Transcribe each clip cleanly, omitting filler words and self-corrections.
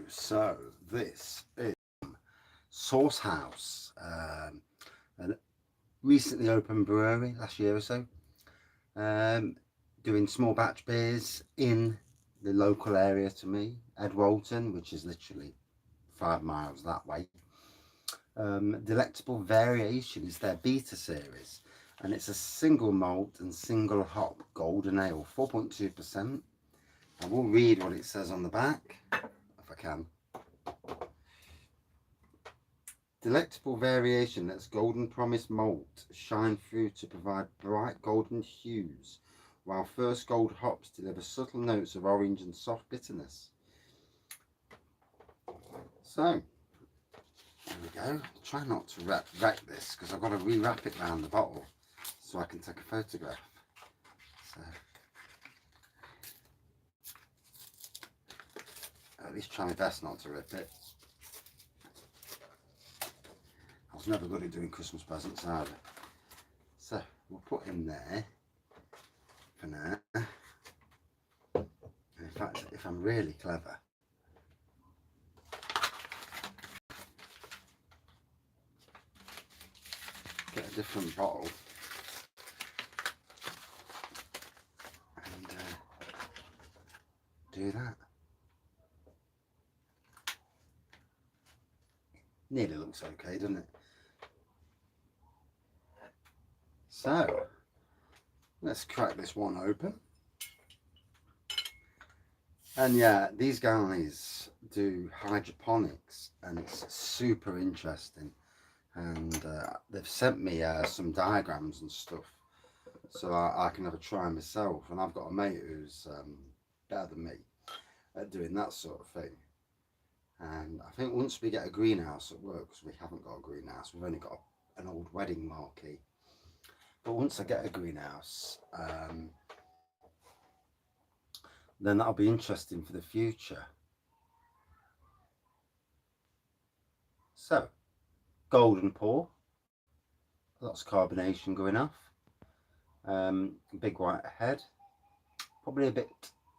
So this is Source House, a recently opened brewery last year or so, um, doing small batch beers in the local area to me, Edwalton, which is literally 5 miles that way. Delectable Variation is their beta series, and it's a single malt and single hop golden ale, 4.2%. I will read what it says on the back if I can. Delectable Variation lets golden promise malt shine through to provide bright golden hues, while first gold hops deliver subtle notes of orange and soft bitterness. So, there we go. Try not to wreck this because I've got to rewrap it around the bottle so I can take a photograph. So, at least try my best not to rip it. I was never good at doing Christmas presents either. So, we'll put in there for now. In fact, if I'm really clever, get a different bottle and do that. Nearly looks okay, doesn't it? So, let's crack this one open. And yeah, these guys do hydroponics and it's super interesting. And they've sent me some diagrams and stuff so I can have a try myself. And I've got a mate who's better than me at doing that sort of thing. And I think once we get a greenhouse at work, because we haven't got a greenhouse, we've only got an old wedding marquee. But once I get a greenhouse, then that'll be interesting for the future. So, golden pour, lots of carbonation going off, big white head, probably a bit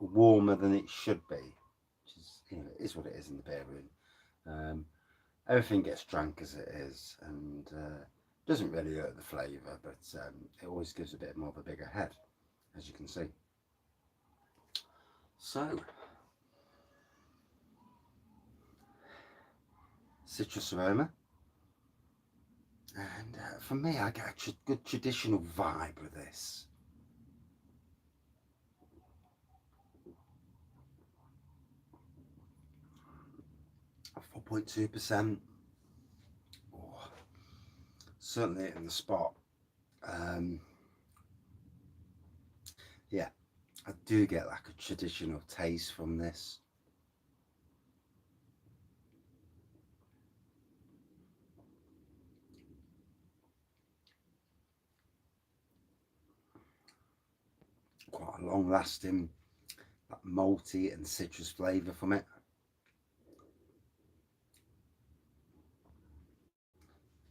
warmer than it should be, which is, you know, it is what it is in the beer room. Everything gets drank as it is, and doesn't really hurt the flavour, but it always gives a bit more of a bigger head, as you can see. So, citrus aroma, and for me, I get a good traditional vibe with this. A 4.2%. Oh, certainly hitting the spot. Yeah, I do get like a traditional taste from this. Quite a long lasting, that malty and citrus flavour from it.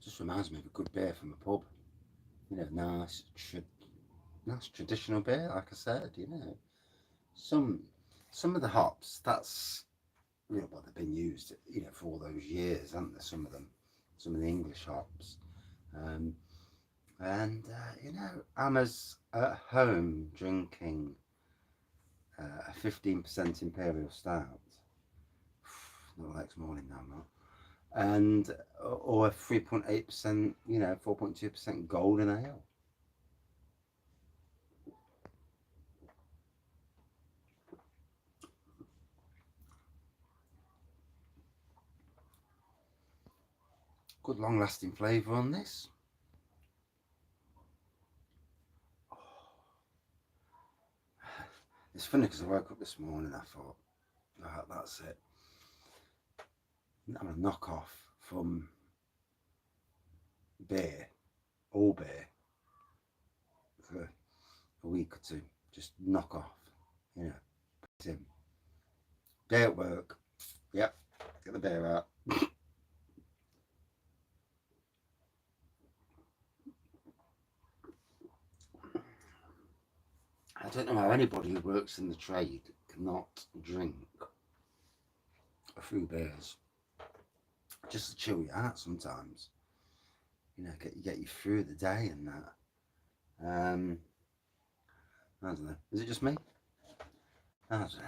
Just reminds me of a good beer from a pub. You know, nice traditional beer, like I said. You know, some of the hops, that's, you know, what they've been used, you know, for all those years, haven't they? Some of them, some of the English hops. And you know, I'm at home drinking a 15% imperial stout. Not the next morning now, not. And or a 3.8%, you know, 4.2% golden ale. Good long lasting flavour on this. It's funny because I woke up this morning, I thought, right, that's it. I'm a knockoff from beer, all beer, for a week or two. Just knock off, you know, put in. Day at work, yep, get the beer out. I don't know how anybody who works in the trade cannot drink a few beers just to chill you out sometimes. You know, get you through the day and that. I don't know. Is it just me? I don't know.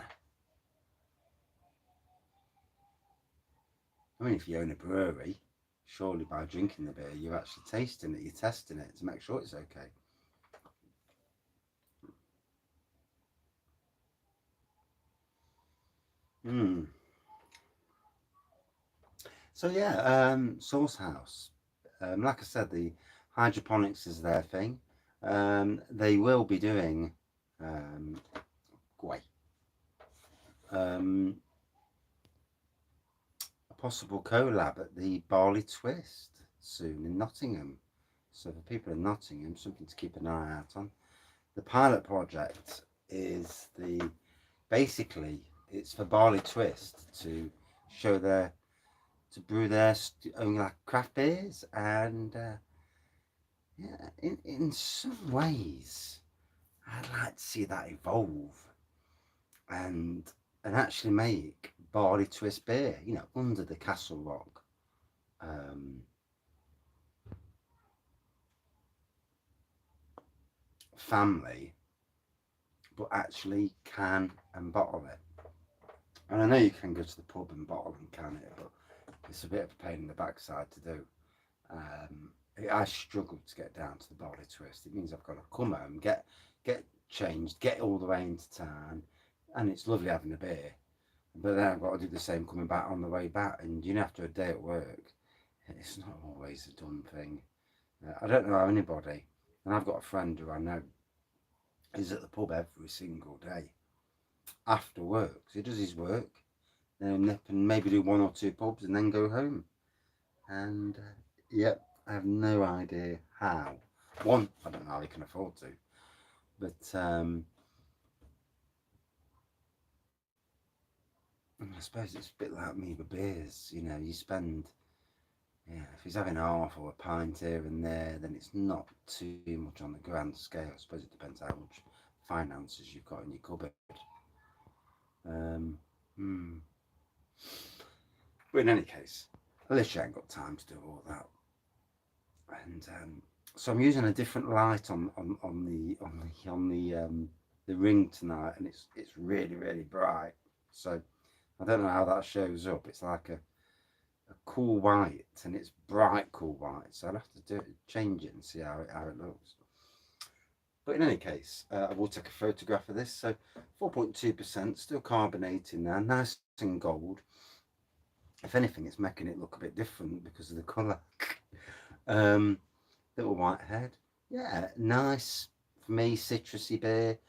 I mean, if you own a brewery, surely by drinking the beer, you're actually tasting it, you're testing it to make sure it's okay. Hmm. So yeah, Source House. Like I said, the hydroponics is their thing. They will be doing um, Gway. A possible collab at the Barley Twist soon in Nottingham. So for people in Nottingham, something to keep an eye out on. The pilot project is basically it's for Barley Twist to show their to brew their own like craft beers, and yeah, in some ways I'd like to see that evolve and actually make Barley Twist beer, you know, under the Castle Rock um, family, but actually can and bottle it. And I know you can go to the pub and bottle and can it, but it's a bit of a pain in the backside to do. Um, I struggle to get down to the Barley Twist. It means I've got to come home, get changed, get all the way into town, and it's lovely having a beer. But then I've got to do the same coming back on the way back, and you know, after a day at work, it's not always a done thing. I don't know how anybody, and I've got a friend who I know is at the pub every single day after work. So he does his work, then nip and maybe do one or two pubs, and then go home. And yep, I have no idea how. One, I don't know how they can afford to, but I suppose it's a bit like me with beers. You know, you spend, yeah, if he's having half or a pint here and there, then it's not too much on the grand scale. I suppose it depends how much finances you've got in your cupboard. Um, hmm. But in any case, I literally ain't got time to do all that. And so I'm using a different light on the ring tonight, and it's really bright. So I don't know how that shows up. It's like a cool white, and it's bright cool white. So I'll have to change it and see how it looks. But in any case, I will take a photograph of this. So 4.2%, still carbonating there, nice and gold. If anything, it's making it look a bit different because of the colour. Little white head. Yeah, nice. For me, citrusy beer.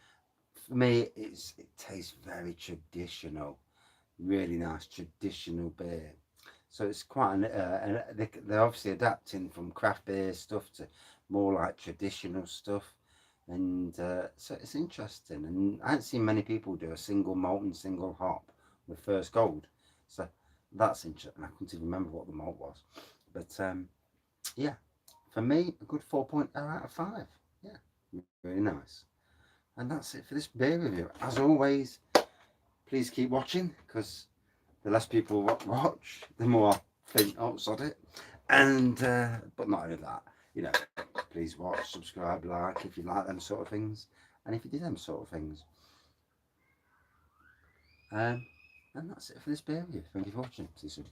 For me, it tastes very traditional. Really nice traditional beer. So it's quite they're obviously adapting from craft beer stuff to more like traditional stuff, and so it's interesting. And I haven't seen many people do a single malt and single hop with first gold, so that's interesting. I couldn't even remember what the malt was, but yeah, for me, a good 4.0 out of 5. Yeah, really nice. And that's it for this beer review. As always, please keep watching, because the less people watch, the more I think, oh, sod it. And, but not only that, you know, please watch, subscribe, like, if you like them sort of things. And if you do them sort of things. And that's it for this beer review. Thank you for watching. See you soon.